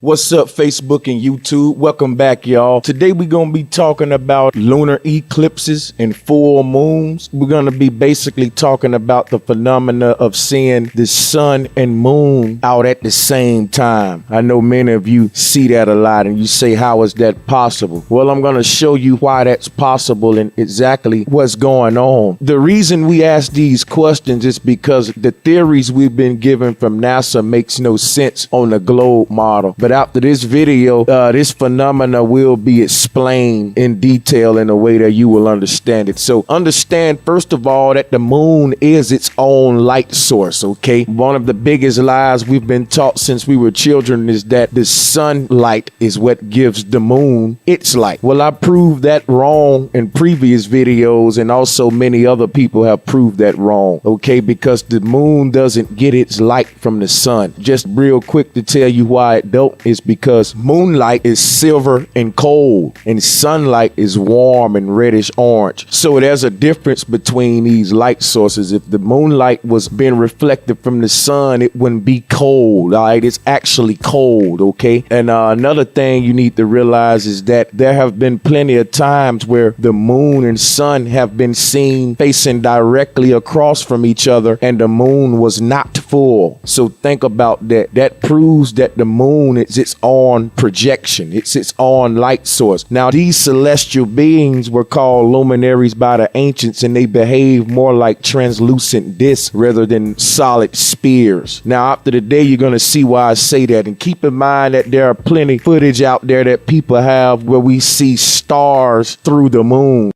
What's up, Facebook and YouTube? Welcome back, y'all. Today we're going to be talking about lunar eclipses and full moons. We're going to be basically talking about the phenomena of seeing the sun and moon out at the same time. I know many of you see that a lot and you say, how is that possible? Well, I'm going to show you why that's possible and exactly what's going on. The reason we ask these questions is because the theories we've been given from NASA makes no sense on the globe model. But after this video, this phenomena will be explained in detail in a way that you will understand it. So understand, first of all, that the moon is its own light source, okay? One of the biggest lies we've been taught since we were children is that the sunlight is what gives the moon its light. Well, I proved that wrong in previous videos, and also many other people have proved that wrong, okay? Because the moon doesn't get its light from the sun. Just real quick to tell you why it don't is because moonlight is silver and cold and sunlight is warm and reddish orange. So there's a difference between these light sources. If the moonlight was being reflected from the sun, it wouldn't be cold. All right, it's actually cold, okay? And another thing you need to realize is that there have been plenty of times where the moon and sun have been seen facing directly across from each other and the moon was not full. So think about that. That proves that the moon is its own projection. It's its own light source. Now, these celestial beings were called luminaries by the ancients, and they behave more like translucent discs rather than solid spheres. Now, after the day, you're going to see why I say that. And keep in mind that there are plenty footage out there that people have where we see stars through the moon.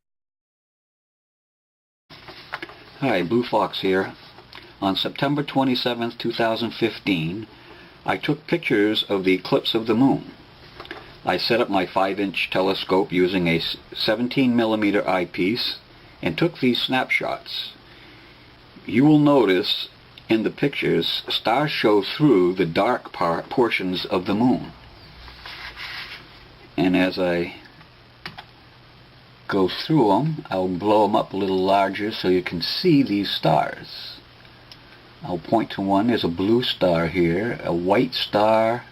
Hi, Blue Fox here. On September 27th, 2015, I took pictures of the eclipse of the moon. I set up my 5-inch telescope using a 17mm eyepiece and took these snapshots. You will notice in the pictures, stars show through the dark portions of the moon. And as I go through them, I'll blow them up a little larger so you can see these stars. I'll point to one. There's a blue star here, a white star.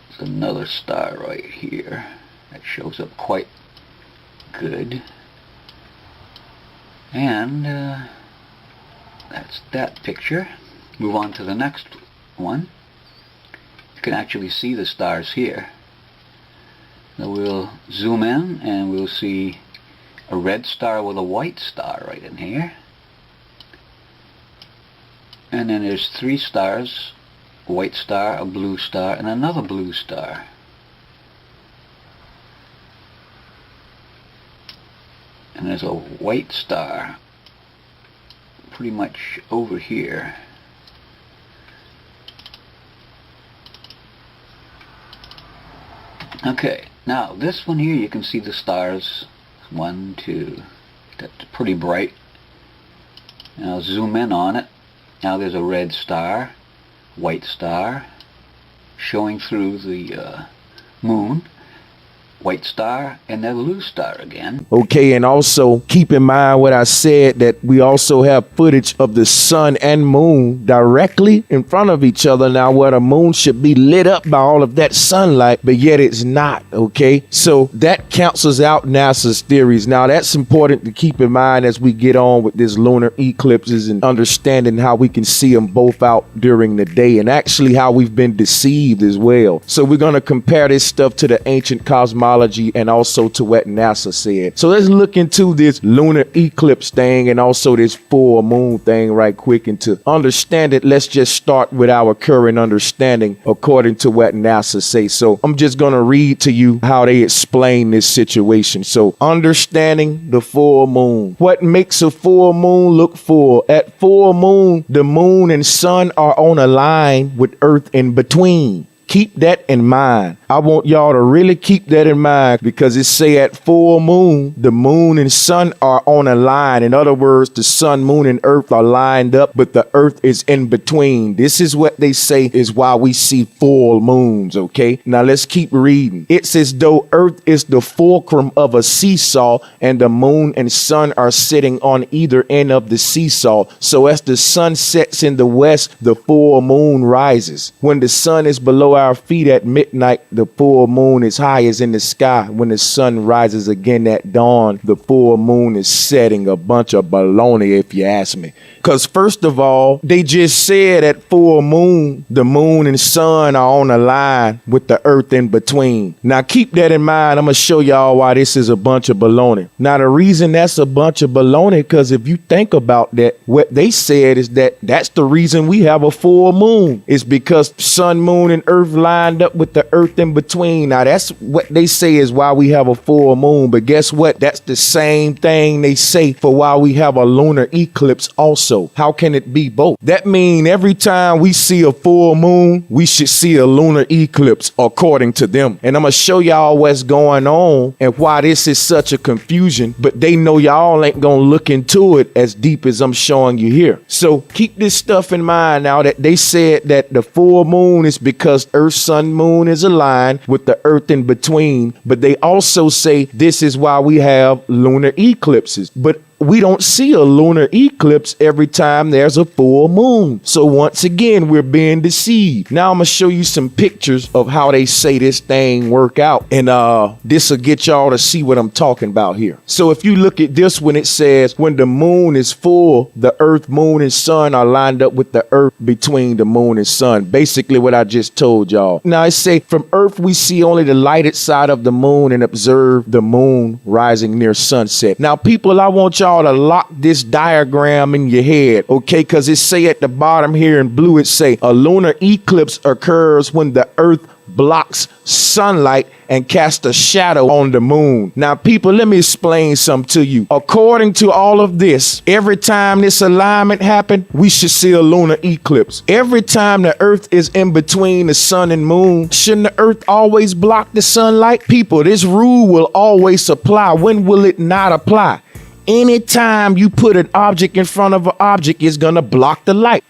There's another star right here that shows up quite good. And that's that picture. Move on to the next one. You can actually see the stars here. Now we'll zoom in and we'll see a red star with a white star right in here. And then there's 3 stars, a white star, a blue star, and another blue star. And there's a white star pretty much over here. Okay, now this one here you can see the stars. 1, 2, that's pretty bright. Now zoom in on it. Now there's a red star, white star, showing through the moon, white star, and the blue star again. Okay, and also keep in mind what I said, that we also have footage of the sun and moon directly in front of each other now, where the moon should be lit up by all of that sunlight, but yet it's not, okay? So that cancels out NASA's theories. Now, that's important to keep in mind as we get on with this lunar eclipses and understanding how we can see them both out during the day and actually how we've been deceived as well. So we're going to compare this stuff to the ancient cosmology and also to what NASA said. So let's look into this lunar eclipse thing and also this full moon thing right quick. And to understand it, let's just start with our current understanding according to what NASA says. So I'm just going to read to you how they explain this situation. So understanding the full moon. What makes a full moon look full? At full moon, the moon and sun are on a line with Earth in between. keep that in mind. I want y'all to really keep that in mind, because it say at full moon, the moon and sun are on a line. In other words, the sun, moon, and earth are lined up, but the earth is in between. This is what they say is why we see full moons, okay? Now let's keep reading. It says, though earth is the fulcrum of a seesaw, and the moon and sun are sitting on either end of the seesaw. So as the sun sets in the west, the full moon rises. When the sun is below our feet at midnight, the full moon is high as in the sky. When the sun rises again at dawn, the full moon is setting. A bunch of baloney, if you ask me. Because first of all, they just said at full moon, the moon and sun are on a line with the earth in between. Now keep that in mind. I'm going to show y'all why this is a bunch of baloney. Now the reason that's a bunch of baloney, because if you think about that, what they said is that that's the reason we have a full moon. It's because sun, moon, and earth lined up with the earth in between. Now that's what they say is why we have a full moon. But guess what? That's the same thing they say for why we have a lunar eclipse also. How can it be both? That means every time we see a full moon, we should see a lunar eclipse, according to them. And I'm going to show y'all what's going on and why this is such a confusion. But they know y'all ain't going to look into it as deep as I'm showing you here. So keep this stuff in mind now, that they said that the full moon is because earth, sun, moon is aligned with the earth in between. But they also say this is why we have lunar eclipses. But we don't see a lunar eclipse every time there's a full moon. So once again, we're being deceived. Now I'm going to show you some pictures of how they say this thing work out. And this will get y'all to see what I'm talking about here. So if you look at this one, it says when the moon is full, the earth, moon, and sun are lined up with the earth between the moon and sun. Basically what I just told y'all. Now I say from earth, we see only the lighted side of the moon and observe the moon rising near sunset. Now people, I want y'all to lock this diagram in your head, okay? Because it say at the bottom here in blue, it say a lunar eclipse occurs when the earth blocks sunlight and casts a shadow on the moon. Now people, let me explain something to you. According to all of this, every time this alignment happen, we should see a lunar eclipse. Every time the earth is in between the sun and moon, shouldn't the earth always block the sunlight? People, this rule will always apply. When will it not apply? Anytime you put an object in front of an object, it's going to block the light.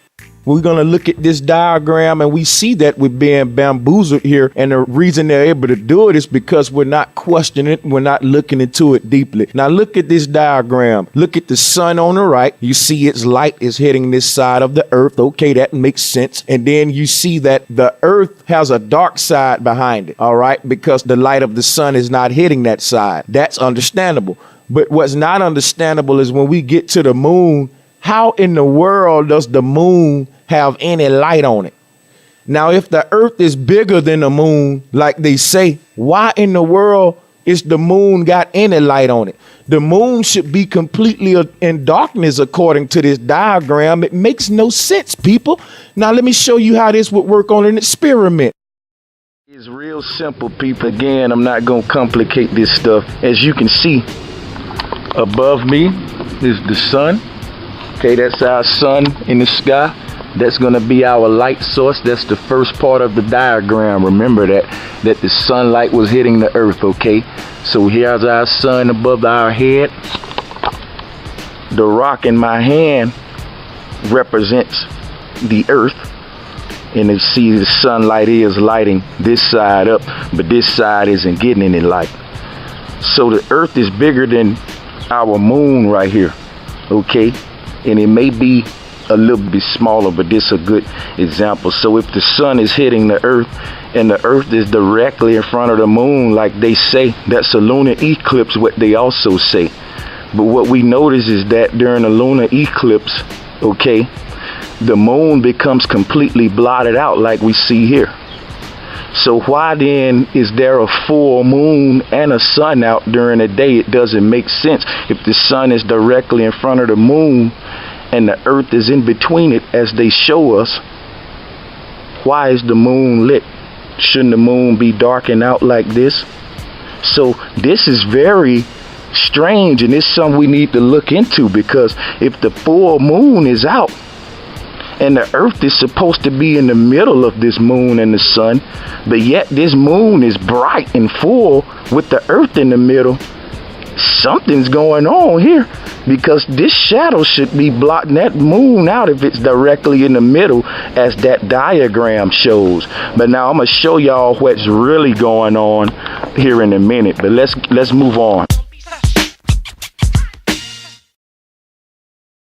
We're going to look at this diagram and we see that we're being bamboozled here. And the reason they're able to do it is because we're not questioning it. We're not looking into it deeply. Now look at this diagram. Look at the sun on the right. You see its light is hitting this side of the earth. Okay, that makes sense. And then you see that the earth has a dark side behind it. All right, because the light of the sun is not hitting that side. That's understandable. But what's not understandable is when we get to the moon, how in the world does the moon have any light on it? Now, if the earth is bigger than the moon, like they say, why in the world is the moon got any light on it? The moon should be completely in darkness according to this diagram. It makes no sense, people. Now, let me show you how this would work on an experiment. It's real simple, people. Again, I'm not going to complicate this stuff. As you can see, above me is the sun. Okay, that's our sun in the sky. That's going to be our light source. That's the first part of the diagram. Remember that the sunlight was hitting the earth, okay? So here's our sun above our head. The rock in my hand represents the earth. And you see the sunlight is lighting this side up, but this side isn't getting any light. So the earth is bigger than our moon right here, okay? And it may be a little bit smaller, but this is a good example. So if the sun is hitting the earth and the earth is directly in front of the moon, like they say, that's a lunar eclipse, what they also say. But what we notice is that during a lunar eclipse, okay, the moon becomes completely blotted out like we see here. So why then is there a full moon and a sun out during the day? It doesn't make sense. If the sun is directly in front of the moon and the earth is in between it, as they show us, why is the moon lit? Shouldn't the moon be darkened out like this? So this is very strange, and it's something we need to look into, because if the full moon is out and the earth is supposed to be in the middle of this moon and the sun, but yet this moon is bright and full with the earth in the middle. Something's going on here, because this shadow should be blotting that moon out if it's directly in the middle, as that diagram shows. But now I'm gonna show y'all what's really going on here in a minute, but let's move on.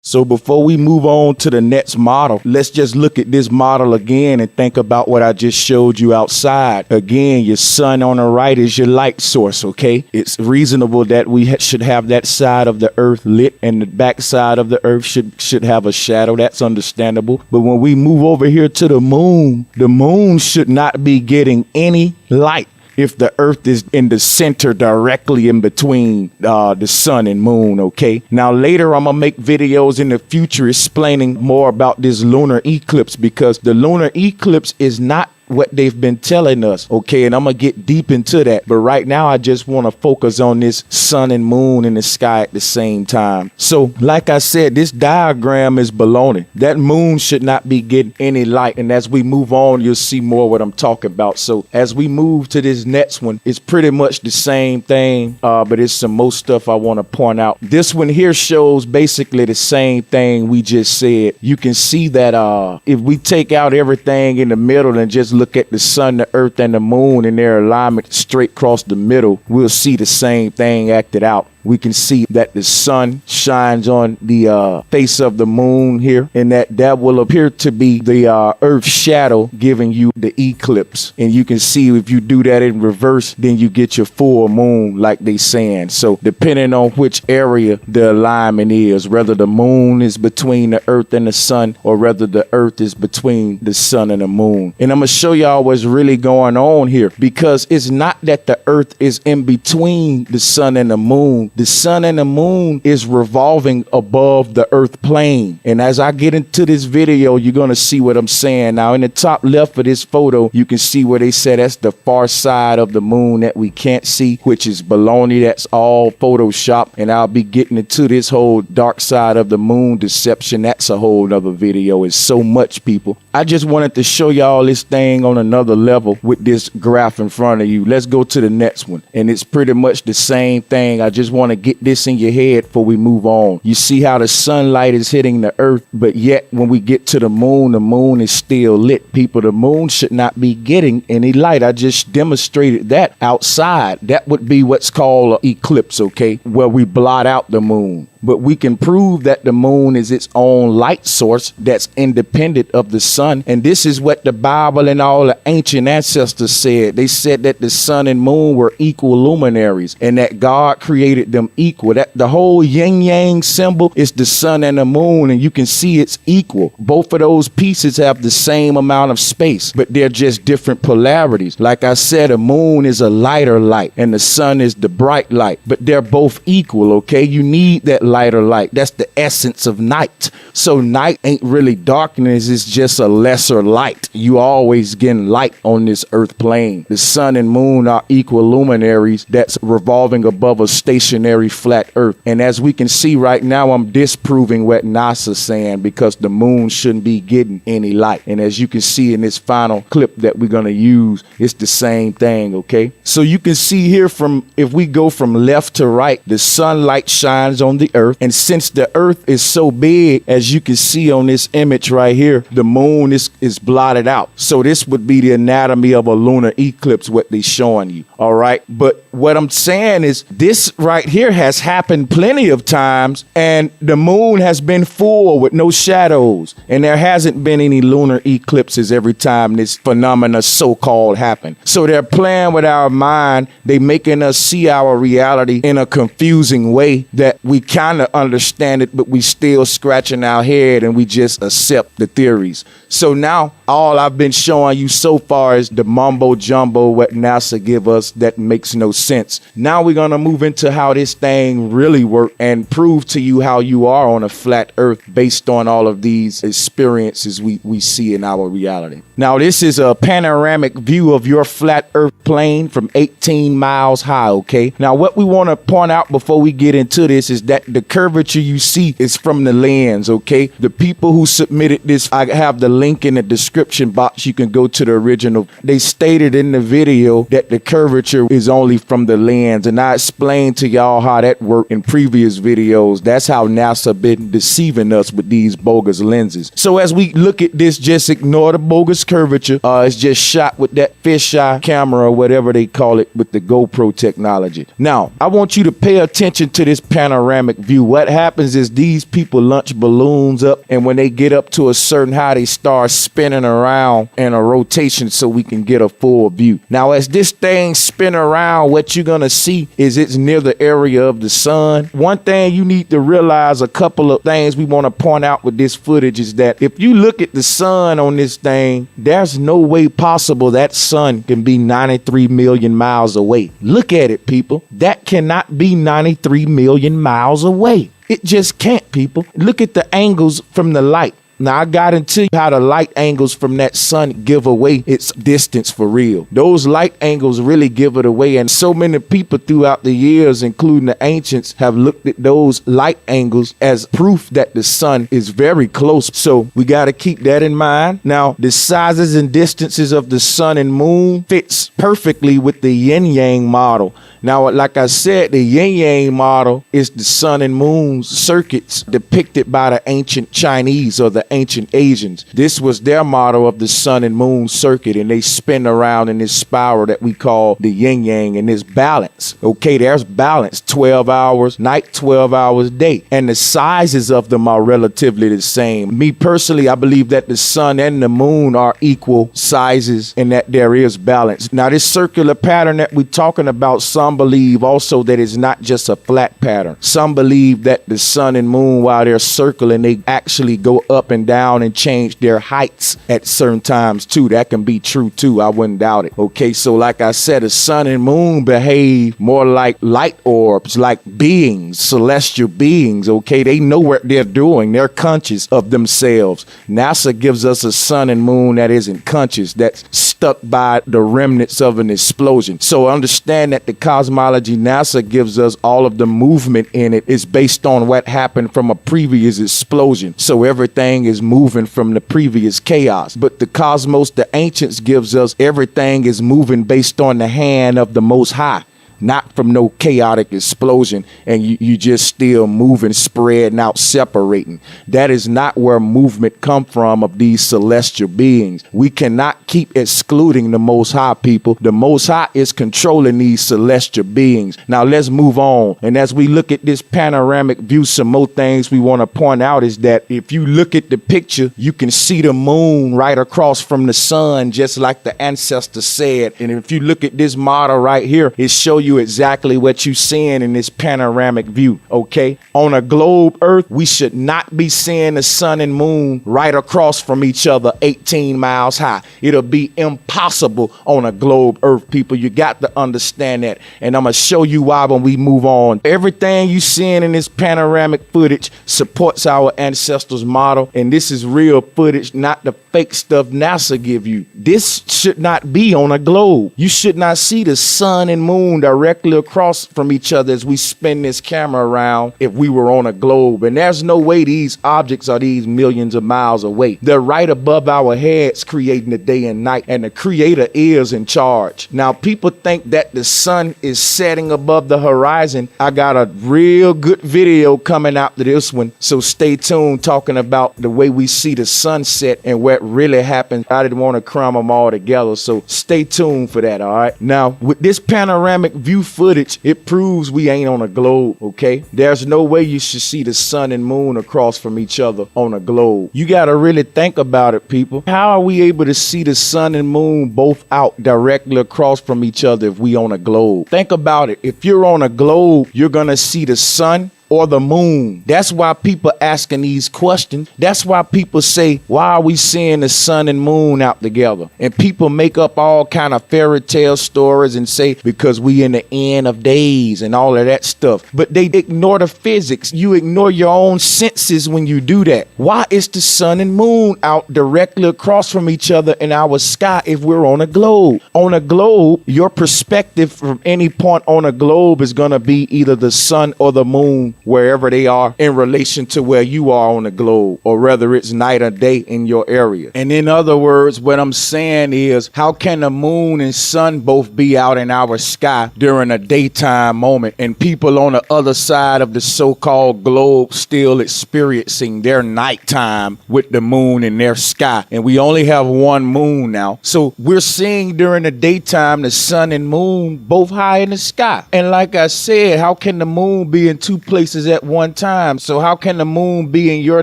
So before we move on to the next model, let's just look at this model again and think about what I just showed you outside. Again, your sun on the right is your light source, okay? It's reasonable that we should have that side of the earth lit, and the back side of the earth should have a shadow. That's understandable. But when we move over here to the moon should not be getting any light if the earth is in the center directly in between the sun and moon, okay? Now later I'm gonna make videos in the future explaining more about this lunar eclipse, because the lunar eclipse is not what they've been telling us, okay? And I'm gonna get deep into that, but right now I just want to focus on this sun and moon in the sky at the same time. So like I said, this diagram is baloney. That moon should not be getting any light, and as we move on you'll see more what I'm talking about. So as we move to this next one, it's pretty much the same thing, but it's some more stuff I want to point out. This one here shows basically the same thing we just said. You can see that if we take out everything in the middle and just look at the sun, the earth, and the moon in their alignment straight across the middle, we'll see the same thing acted out. We can see that the sun shines on the face of the moon here, and that will appear to be the earth's shadow giving you the eclipse. And you can see if you do that in reverse, then you get your full moon like they saying. So depending on which area the alignment is, whether the moon is between the earth and the sun, or whether the earth is between the sun and the moon. And I'm gonna show y'all what's really going on here, because it's not that the earth is in between the sun and the moon. The sun and the moon is revolving above the earth plane. And as I get into this video, you're going to see what I'm saying. Now, in the top left of this photo, you can see where they said that's the far side of the moon that we can't see, which is baloney. That's all Photoshop. And I'll be getting into this whole dark side of the moon deception. That's a whole nother video. It's so much, people. I just wanted to show y'all this thing on another level with this graph in front of you. Let's go to the next one. And it's pretty much the same thing. I just want to get this in your head before we move on. You see how the sunlight is hitting the earth, but yet when we get to the moon is still lit. People, the moon should not be getting any light. I just demonstrated that outside. That would be what's called an eclipse, okay, where we blot out the moon. But we can prove that the moon is its own light source that's independent of the sun. And this is what the Bible and all the ancient ancestors said. They said that the sun and moon were equal luminaries, and that God created them equal. That the whole yin yang symbol is the sun and the moon, and you can see it's equal. Both of those pieces have the same amount of space, but they're just different polarities. Like I said, the moon is a lighter light and the sun is the bright light, but they're both equal, okay? You need that lighter light. That's the essence of night. So night ain't really darkness, it's just a lesser light. You always getting light on this earth plane. The sun and moon are equal luminaries that's revolving above a stationary flat earth. And as we can see right now, I'm disproving what NASA's saying, because the moon shouldn't be getting any light. And as you can see in this final clip that we're going to use, it's the same thing, okay? So you can see here, if we go from left to right, the sunlight shines on the earth. And since the earth is so big, as you can see on this image right here, the moon is blotted out. So this would be the anatomy of a lunar eclipse, what they're showing you. All right. But what I'm saying is this right here has happened plenty of times, and the moon has been full with no shadows. And there hasn't been any lunar eclipses every time this phenomena so-called happened. So they're playing with our mind. They making us see our reality in a confusing way that we kind of understand it, but we still scratching our head and we just accept the theories. So now all I've been showing you so far is the mumbo jumbo what NASA give us that makes no sense. Now we're going to move into how this thing really works and prove to you how you are on a flat earth based on all of these experiences we see in our reality. Now this is a panoramic view of your flat earth plane from 18 miles high, okay? Now what we want to point out before we get into this is that the the curvature you see is from the lens, okay? The people who submitted this, I have the link in the description box. You can go to the original. They stated in the video that the curvature is only from the lens, and I explained to y'all how that worked in previous videos. That's how NASA been deceiving us with these bogus lenses. So as we look at this, just ignore the bogus curvature. It's just shot with that fisheye camera or whatever they call it with the GoPro technology. Now, I want you to pay attention to this panoramic view. What happens is these people launch balloons up, and when they get up to a certain height, they start spinning around in a rotation so we can get a full view. Now, as this thing spin around, what you're gonna see is it's near the area of the sun. One thing you need to realize, a couple of things we want to point out with this footage is that if you look at the sun on this thing, there's no way possible that sun can be 93 million miles away. Look at it, people. That cannot be 93 million miles away. It just can't, people. Look at the angles from the light. Now, I got into how the light angles from that sun give away its distance for real. Those light angles really give it away. And so many people throughout the years, including the ancients, have looked at those light angles as proof that the sun is very close. So we got to keep that in mind. Now, the sizes and distances of the sun and moon fits perfectly with the yin-yang model. Now, like I said, the yin-yang model is the sun and moon circuits depicted by the ancient Chinese or the ancient Asians. This was their model of the sun and moon circuit, and they spin around in this spiral that we call the yin-yang, and this balance. Okay, there's balance, 12 hours night, 12 hours day, and the sizes of them are relatively the same. Me personally, I believe that the sun and the moon are equal sizes and that there is balance. Now, this circular pattern that we're talking about, some believe also that it's not just a flat pattern. Some believe that the sun and moon, while they're circling, they actually go up and down and change their heights at certain times too. That can be true too. I wouldn't doubt it. Okay, so like I said, the sun and moon behave more like light orbs, like beings, celestial beings. Okay, they know what they're doing. They're conscious of themselves. NASA gives us a sun and moon that isn't conscious, that's stuck by the remnants of an explosion. So understand that the cosmology NASA gives us, all of the movement in it is based on what happened from a previous explosion. So everything is moving from the previous chaos. But the cosmos, the ancients gives us, everything is moving based on the hand of the Most High. Not from no chaotic explosion and you just still moving, spreading out, separating. That is not where movement come from of these celestial beings. We cannot keep excluding the Most High, people. The Most High is controlling these celestial beings. Now let's move on. And as we look at this panoramic view, some more things we want to point out is that if you look at the picture, you can see the moon right across from the sun, just like the ancestor said. And if you look at this model right here, it show you exactly what you seeing in this panoramic view. Okay, on a globe Earth, we should not be seeing the sun and moon right across from each other 18 miles high. It'll be impossible on a globe Earth, people. You got to understand that, and I'm gonna show you why when we move on. Everything you seeing in this panoramic footage supports our ancestors' model, and this is real footage, not the fake stuff NASA give you. This should not be on a globe. You should not see the sun and moon directly across from each other as we spin this camera around if we were on a globe. And there's no way these objects are these millions of miles away. They're right above our heads, creating the day and night, and the creator is in charge. Now, people think that the sun is setting above the horizon. I got a real good video coming out to this one, so stay tuned, talking about the way we see the sunset and what really happened. I didn't want to cram them all together, so stay tuned for that. All right, now with this panoramic view footage, it proves we ain't on a globe. Okay, there's no way you should see the sun and moon across from each other on a globe. You got to really think about it, people. How are we able to see the sun and moon both out directly across from each other if we on a globe? Think about it. If you're on a globe, you're gonna see the sun or the moon. That's why people asking these questions. That's why people say, why are we seeing the sun and moon out together? And people make up all kind of fairy tale stories and say, because we in the end of days and all of that stuff. But they ignore the physics. You ignore your own senses when you do that. Why is the sun and moon out directly across from each other in our sky if we're on a globe? On a globe, your perspective from any point on a globe is going to be either the sun or the moon wherever they are in relation to where you are on the globe, or whether it's night or day in your area. And in other words, what I'm saying is, how can the moon and sun both be out in our sky during a daytime moment and people on the other side of the so-called globe still experiencing their nighttime with the moon in their sky? And we only have one moon now. So we're seeing during the daytime the sun and moon both high in the sky. And like I said, how can the moon be in two places at one time? So how can the moon be in your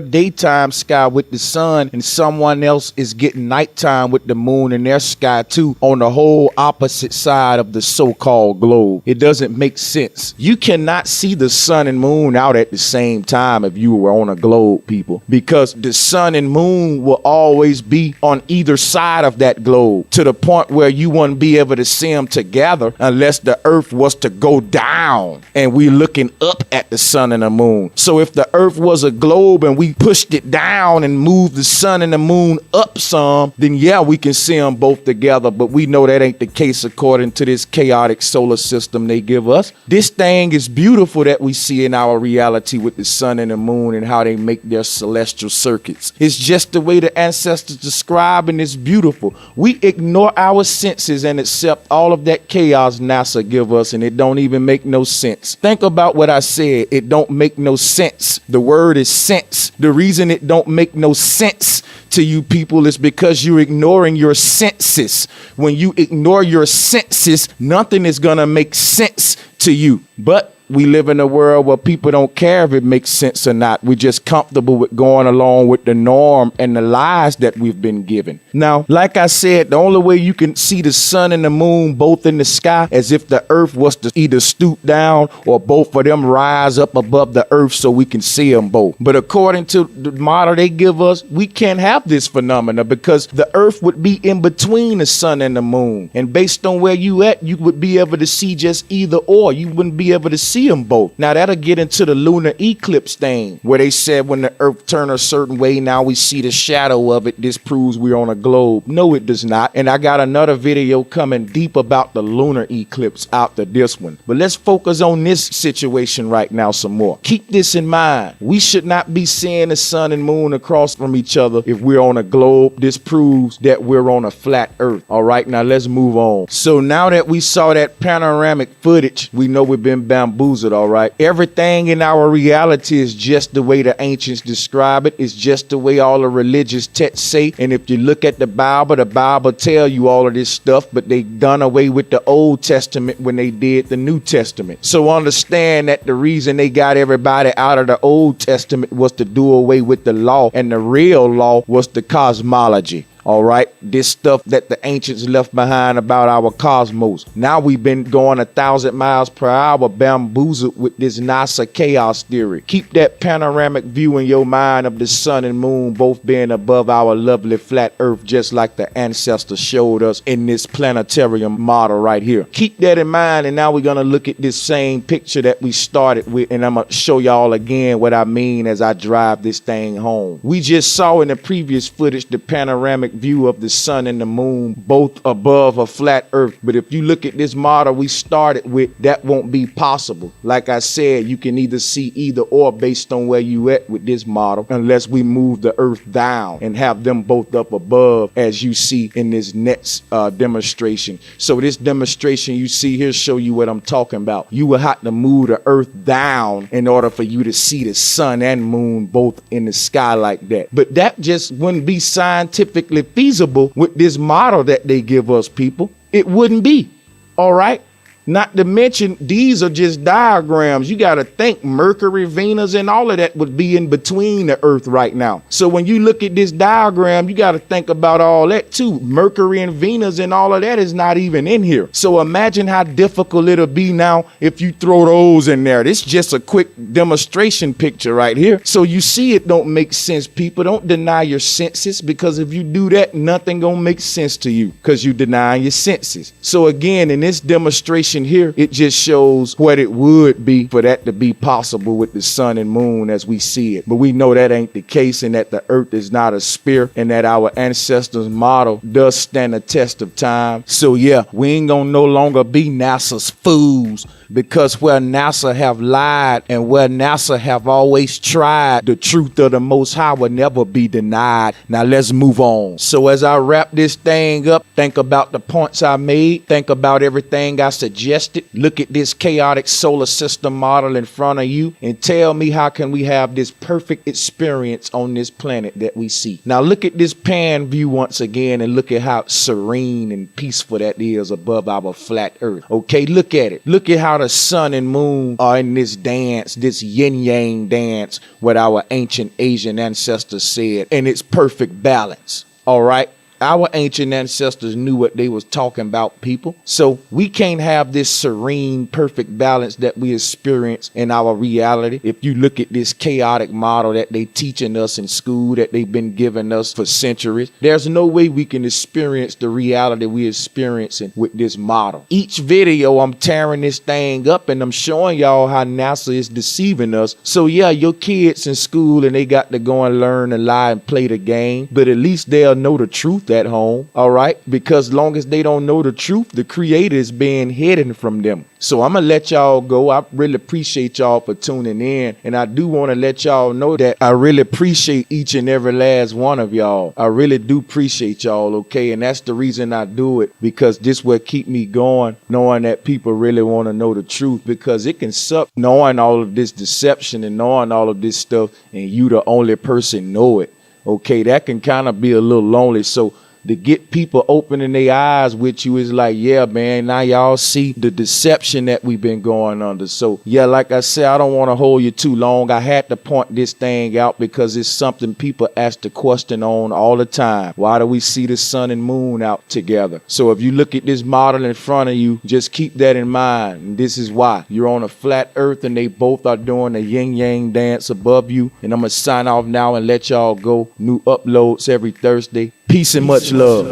daytime sky with the sun and someone else is getting nighttime with the moon in their sky too on the whole opposite side of the so-called globe? It doesn't make sense. You cannot see the sun and moon out at the same time if you were on a globe, people, because the sun and moon will always be on either side of that globe to the point where you wouldn't be able to see them together unless the earth was to go down and we looking up at the sun and the moon. So if the earth was a globe and we pushed it down and moved the sun and the moon up some, then yeah, we can see them both together. But we know that ain't the case according to this chaotic solar system they give us. This thing is beautiful that we see in our reality with the sun and the moon and how they make their celestial circuits. It's just the way the ancestors describe, and it's beautiful. We ignore our senses and accept all of that chaos NASA give us, and it don't even make no sense. Think about what I said. It don't make no sense. The word is sense. The reason it don't make no sense to you people is because you're ignoring your senses. When you ignore your senses, nothing is gonna make sense to you. But we live in a world where people don't care if it makes sense or not. We're just comfortable with going along with the norm and the lies that we've been given. Now, like I said, the only way you can see the sun and the moon both in the sky is if the earth was to either stoop down or both of them rise up above the earth so we can see them both. But according to the model they give us, we can't have this phenomena because the earth would be in between the sun and the moon. And based on where you at, you would be able to see just either or. You wouldn't be able to see them both. Now that'll get into the lunar eclipse thing where they said when the earth turned a certain way, now we see the shadow of it. This proves we're on a globe. No, it does not. And I got another video coming deep about the lunar eclipse after this one. But let's focus on this situation right now some more. Keep this in mind. We should not be seeing the sun and moon across from each other if we're on a globe. This proves that we're on a flat earth. All right, now let's move on. So now that we saw that panoramic footage, we know we've been bamboozled. All right. Everything in our reality is just the way the ancients describe it. It's just the way all the religious texts say. And if you look at the Bible tell you all of this stuff, but they done away with the Old Testament when they did the New Testament. So understand that the reason they got everybody out of the Old Testament was to do away with the law, and the real law was the cosmology. All right, this stuff that the ancients left behind about our cosmos. Now we've been going 1,000 miles per hour bamboozled with this NASA chaos theory. Keep that panoramic view in your mind of the sun and moon both being above our lovely flat earth, just like the ancestors showed us in this planetarium model right here. Keep that in mind, and now we're going to look at this same picture that we started with, and I'm going to show y'all again what I mean as I drive this thing home. We just saw in the previous footage the panoramic view of the sun and the moon both above a flat earth. But if you look at this model we started with, that won't be possible. Like I said, you can either see either or based on where you at with this model, unless we move the earth down and have them both up above, as you see in this next demonstration. So this demonstration you see here show you what I'm talking about. You will have to move the earth down in order for you to see the sun and moon both in the sky like that. But that just wouldn't be scientifically feasible with this model that they give us, people. It wouldn't be. All right. Not to mention, these are just diagrams. You got to think Mercury, Venus, and all of that would be in between the earth right now. So when you look at this diagram, you got to think about all that too. Mercury and Venus and all of that is not even in here. So imagine how difficult it'll be now if you throw those in there. This is just a quick demonstration picture right here. So you see it don't make sense, people. Don't deny your senses, because if you do that, nothing gonna make sense to you because you deny your senses. So again, in this demonstration picture here, it just shows what it would be for that to be possible with the sun and moon as we see it. But we know that ain't the case, and that the earth is not a sphere, and that our ancestors' model does stand a test of time. So yeah, we ain't gonna no longer be NASA's fools, because where NASA have lied and where NASA have always tried, the truth of the Most High will never be denied. Now let's move on. So as I wrap this thing up, think about the points I made, think about everything I suggested, look at this chaotic solar system model in front of you, and tell me, how can we have this perfect experience on this planet that we see? Now look at this pan view once again, and look at how serene and peaceful that is above our flat earth. Okay, look at it. Look at how the sun and moon are in this dance, this yin-yang dance, what our ancient Asian ancestors said, and it's perfect balance. All right. Our ancient ancestors knew what they was talking about, people. So we can't have this serene, perfect balance that we experience in our reality. If you look at this chaotic model that they teaching us in school, that they've been giving us for centuries, there's no way we can experience the reality we're experiencing with this model. Each video, I'm tearing this thing up and I'm showing y'all how NASA is deceiving us. So yeah, your kids in school and they got to go and learn and lie and play the game, but at least they'll know the truth at home, all right? Because long as they don't know the truth, the creator is being hidden from them. So I'm gonna let y'all go. I really appreciate y'all for tuning in, and I do want to let y'all know that I really appreciate each and every last one of y'all. I really do appreciate y'all, okay? And that's the reason I do it, because this will keep me going, knowing that people really want to know the truth, because it can suck knowing all of this deception and knowing all of this stuff and you the only person know it. Okay, that can kind of be a little lonely. So to get people opening their eyes with you is like, yeah, man, now y'all see the deception that we've been going under. So yeah, like I said, I don't want to hold you too long. I had to point this thing out because it's something people ask the question on all the time. Why do we see the sun and moon out together? So if you look at this model in front of you, just keep that in mind. And this is why. You're on a flat earth and they both are doing a yin-yang dance above you. And I'm going to sign off now and let y'all go. New uploads every Thursday. Peace and much love.